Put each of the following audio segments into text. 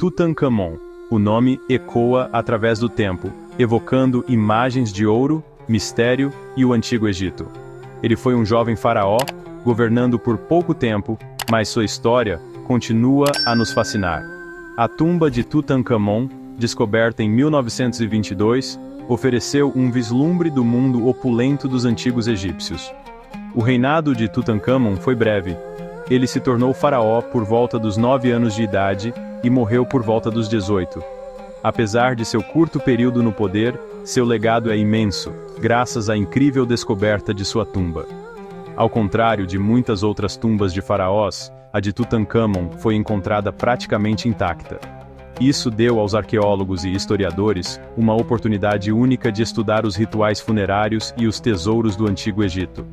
Tutankhamon. O nome ecoa através do tempo, evocando imagens de ouro, mistério e o Antigo Egito. Ele foi um jovem faraó, governando por pouco tempo, mas sua história continua a nos fascinar. A tumba de Tutankhamon, descoberta em 1922, ofereceu um vislumbre do mundo opulento dos antigos egípcios. O reinado de Tutankhamon foi breve. Ele se tornou faraó por volta dos 9 anos de idade e morreu por volta dos 18. Apesar de seu curto período no poder, seu legado é imenso, graças à incrível descoberta de sua tumba. Ao contrário de muitas outras tumbas de faraós, a de Tutankhamon foi encontrada praticamente intacta. Isso deu aos arqueólogos e historiadores uma oportunidade única de estudar os rituais funerários e os tesouros do Antigo Egito.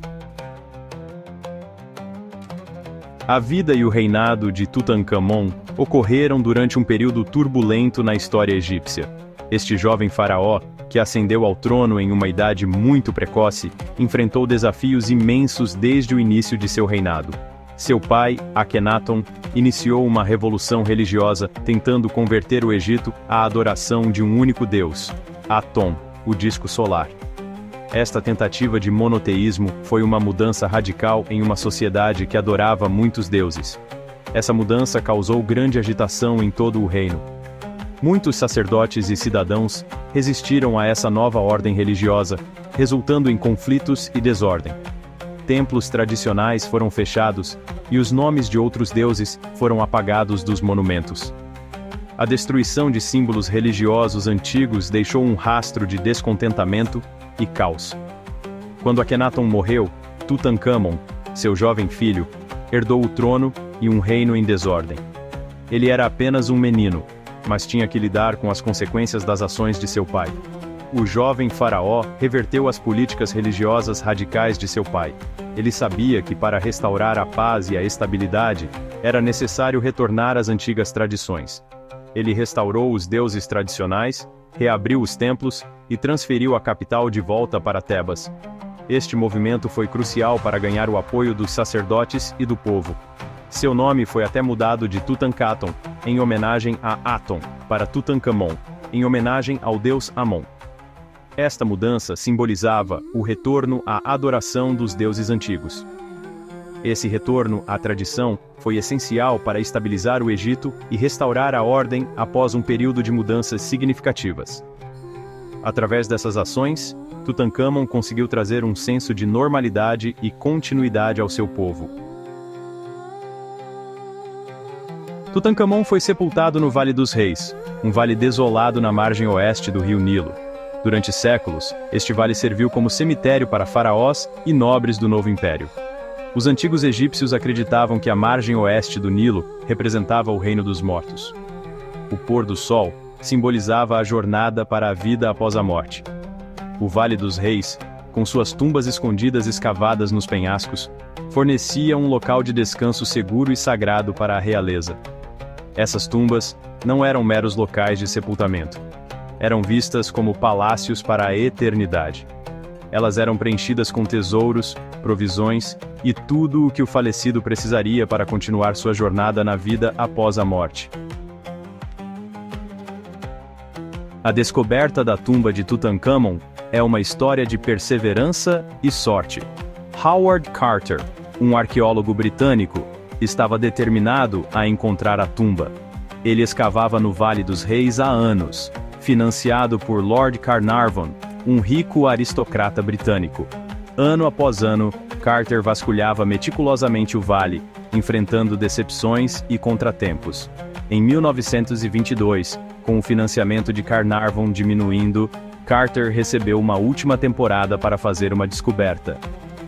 A vida e o reinado de Tutankhamon ocorreram durante um período turbulento na história egípcia. Este jovem faraó, que ascendeu ao trono em uma idade muito precoce, enfrentou desafios imensos desde o início de seu reinado. Seu pai, Akhenaton, iniciou uma revolução religiosa tentando converter o Egito à adoração de um único deus, Aton, o disco solar. Esta tentativa de monoteísmo foi uma mudança radical em uma sociedade que adorava muitos deuses. Essa mudança causou grande agitação em todo o reino. Muitos sacerdotes e cidadãos resistiram a essa nova ordem religiosa, resultando em conflitos e desordem. Templos tradicionais foram fechados, e os nomes de outros deuses foram apagados dos monumentos. A destruição de símbolos religiosos antigos deixou um rastro de descontentamento e caos. Quando Akhenaton morreu, Tutankhamon, seu jovem filho, herdou o trono e um reino em desordem. Ele era apenas um menino, mas tinha que lidar com as consequências das ações de seu pai. O jovem faraó reverteu as políticas religiosas radicais de seu pai. Ele sabia que para restaurar a paz e a estabilidade, era necessário retornar às antigas tradições. Ele restaurou os deuses tradicionais, reabriu os templos e transferiu a capital de volta para Tebas. Este movimento foi crucial para ganhar o apoio dos sacerdotes e do povo. Seu nome foi até mudado de Tutankhaton, em homenagem a Aton, para Tutankhamon, em homenagem ao deus Amon. Esta mudança simbolizava o retorno à adoração dos deuses antigos. Esse retorno à tradição foi essencial para estabilizar o Egito e restaurar a ordem após um período de mudanças significativas. Através dessas ações, Tutankhamon conseguiu trazer um senso de normalidade e continuidade ao seu povo. Tutankhamon foi sepultado no Vale dos Reis, um vale desolado na margem oeste do rio Nilo. Durante séculos, este vale serviu como cemitério para faraós e nobres do novo império. Os antigos egípcios acreditavam que a margem oeste do Nilo representava o reino dos mortos. O pôr do sol simbolizava a jornada para a vida após a morte. O Vale dos Reis, com suas tumbas escondidas escavadas nos penhascos, fornecia um local de descanso seguro e sagrado para a realeza. Essas tumbas não eram meros locais de sepultamento. Eram vistas como palácios para a eternidade. Elas eram preenchidas com tesouros, provisões e tudo o que o falecido precisaria para continuar sua jornada na vida após a morte. A descoberta da tumba de Tutankhamon é uma história de perseverança e sorte. Howard Carter, um arqueólogo britânico, estava determinado a encontrar a tumba. Ele escavava no Vale dos Reis há anos, financiado por Lord Carnarvon, um rico aristocrata britânico. Ano após ano, Carter vasculhava meticulosamente o vale, enfrentando decepções e contratempos. Em 1922, com o financiamento de Carnarvon diminuindo, Carter recebeu uma última temporada para fazer uma descoberta.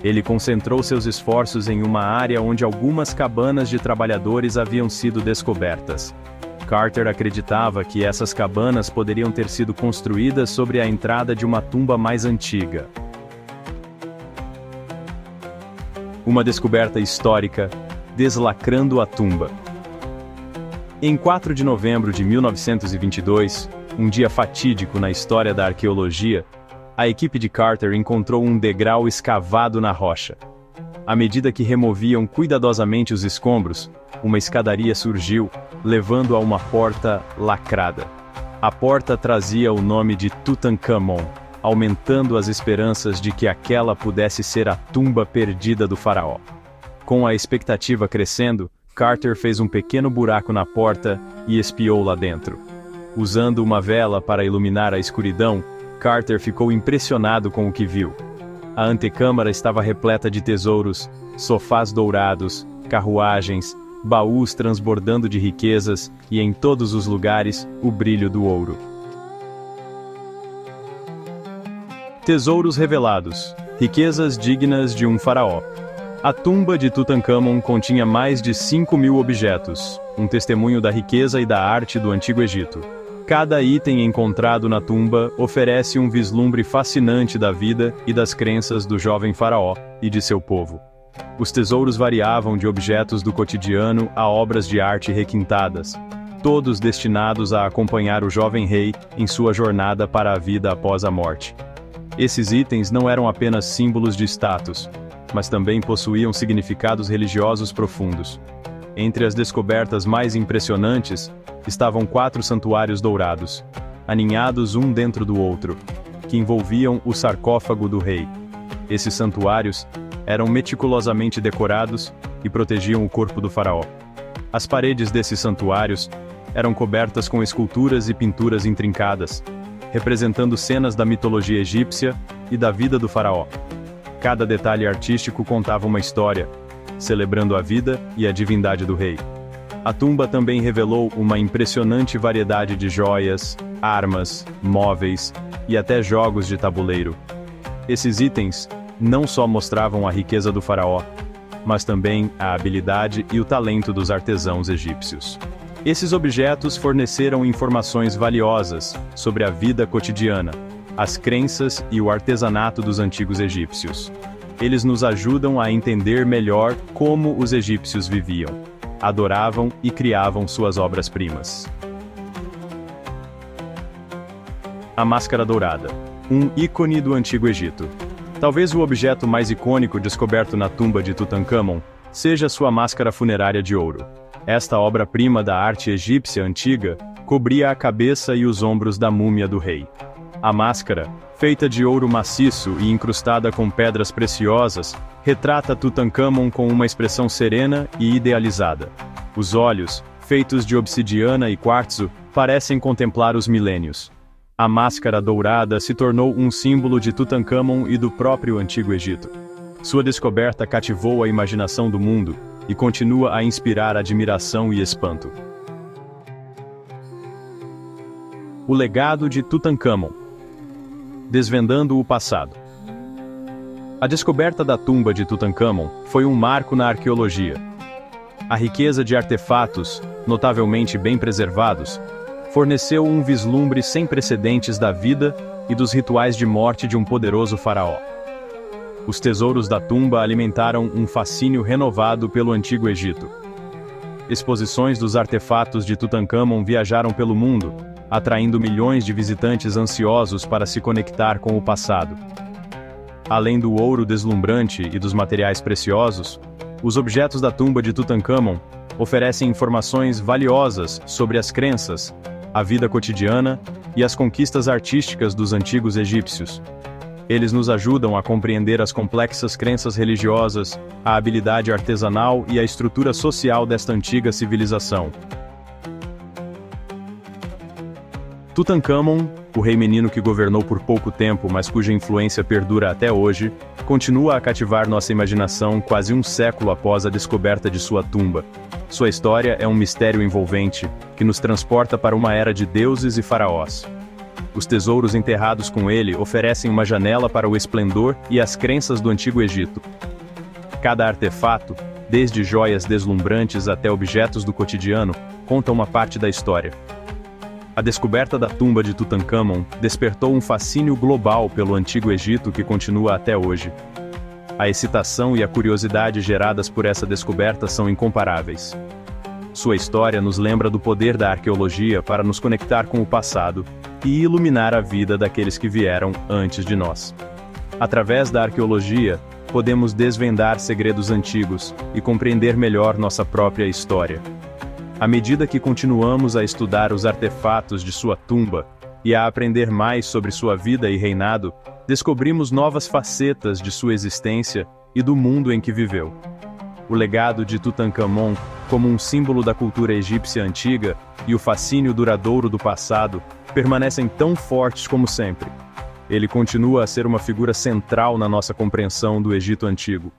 Ele concentrou seus esforços em uma área onde algumas cabanas de trabalhadores haviam sido descobertas. Carter acreditava que essas cabanas poderiam ter sido construídas sobre a entrada de uma tumba mais antiga. Uma descoberta histórica, deslacrando a tumba. Em 4 de novembro de 1922, um dia fatídico na história da arqueologia, a equipe de Carter encontrou um degrau escavado na rocha. À medida que removiam cuidadosamente os escombros, uma escadaria surgiu, levando a uma porta lacrada. A porta trazia o nome de Tutankhamon, aumentando as esperanças de que aquela pudesse ser a tumba perdida do faraó. Com a expectativa crescendo, Carter fez um pequeno buraco na porta e espiou lá dentro. Usando uma vela para iluminar a escuridão, Carter ficou impressionado com o que viu. A antecâmara estava repleta de tesouros, sofás dourados, carruagens, baús transbordando de riquezas e em todos os lugares o brilho do ouro. Tesouros revelados, riquezas dignas de um faraó. A tumba de Tutankhamon continha mais de 5.000 objetos, um testemunho da riqueza e da arte do Antigo Egito. Cada item encontrado na tumba oferece um vislumbre fascinante da vida e das crenças do jovem faraó e de seu povo. Os tesouros variavam de objetos do cotidiano a obras de arte requintadas, todos destinados a acompanhar o jovem rei em sua jornada para a vida após a morte. Esses itens não eram apenas símbolos de status, mas também possuíam significados religiosos profundos. Entre as descobertas mais impressionantes, estavam 4 santuários dourados, aninhados um dentro do outro, que envolviam o sarcófago do rei. Esses santuários eram meticulosamente decorados e protegiam o corpo do faraó. As paredes desses santuários eram cobertas com esculturas e pinturas intrincadas, representando cenas da mitologia egípcia e da vida do faraó. Cada detalhe artístico contava uma história, celebrando a vida e a divindade do rei. A tumba também revelou uma impressionante variedade de joias, armas, móveis e até jogos de tabuleiro. Esses itens não só mostravam a riqueza do faraó, mas também a habilidade e o talento dos artesãos egípcios. Esses objetos forneceram informações valiosas sobre a vida cotidiana, as crenças e o artesanato dos antigos egípcios. Eles nos ajudam a entender melhor como os egípcios viviam, adoravam e criavam suas obras-primas. A Máscara Dourada, um ícone do Antigo Egito. Talvez o objeto mais icônico descoberto na tumba de Tutankhamon seja sua máscara funerária de ouro. Esta obra-prima da arte egípcia antiga cobria a cabeça e os ombros da múmia do rei. A máscara, feita de ouro maciço e incrustada com pedras preciosas, retrata Tutankhamon com uma expressão serena e idealizada. Os olhos, feitos de obsidiana e quartzo, parecem contemplar os milênios. A máscara dourada se tornou um símbolo de Tutankhamon e do próprio Antigo Egito. Sua descoberta cativou a imaginação do mundo e continua a inspirar admiração e espanto. O legado de Tutankhamon. Desvendando o passado. A descoberta da tumba de Tutankhamon foi um marco na arqueologia. A riqueza de artefatos, notavelmente bem preservados, forneceu um vislumbre sem precedentes da vida e dos rituais de morte de um poderoso faraó. Os tesouros da tumba alimentaram um fascínio renovado pelo Antigo Egito. Exposições dos artefatos de Tutankhamon viajaram pelo mundo, atraindo milhões de visitantes ansiosos para se conectar com o passado. Além do ouro deslumbrante e dos materiais preciosos, os objetos da tumba de Tutankhamon oferecem informações valiosas sobre as crenças, a vida cotidiana e as conquistas artísticas dos antigos egípcios. Eles nos ajudam a compreender as complexas crenças religiosas, a habilidade artesanal e a estrutura social desta antiga civilização. Tutankhamon, o rei menino que governou por pouco tempo, mas cuja influência perdura até hoje, continua a cativar nossa imaginação quase um século após a descoberta de sua tumba. Sua história é um mistério envolvente, que nos transporta para uma era de deuses e faraós. Os tesouros enterrados com ele oferecem uma janela para o esplendor e as crenças do Antigo Egito. Cada artefato, desde joias deslumbrantes até objetos do cotidiano, conta uma parte da história. A descoberta da tumba de Tutankhamon despertou um fascínio global pelo Antigo Egito que continua até hoje. A excitação e a curiosidade geradas por essa descoberta são incomparáveis. Sua história nos lembra do poder da arqueologia para nos conectar com o passado e iluminar a vida daqueles que vieram antes de nós. Através da arqueologia, podemos desvendar segredos antigos e compreender melhor nossa própria história. À medida que continuamos a estudar os artefatos de sua tumba e a aprender mais sobre sua vida e reinado, descobrimos novas facetas de sua existência e do mundo em que viveu. O legado de Tutancâmon, como um símbolo da cultura egípcia antiga, e o fascínio duradouro do passado, permanecem tão fortes como sempre. Ele continua a ser uma figura central na nossa compreensão do Egito Antigo.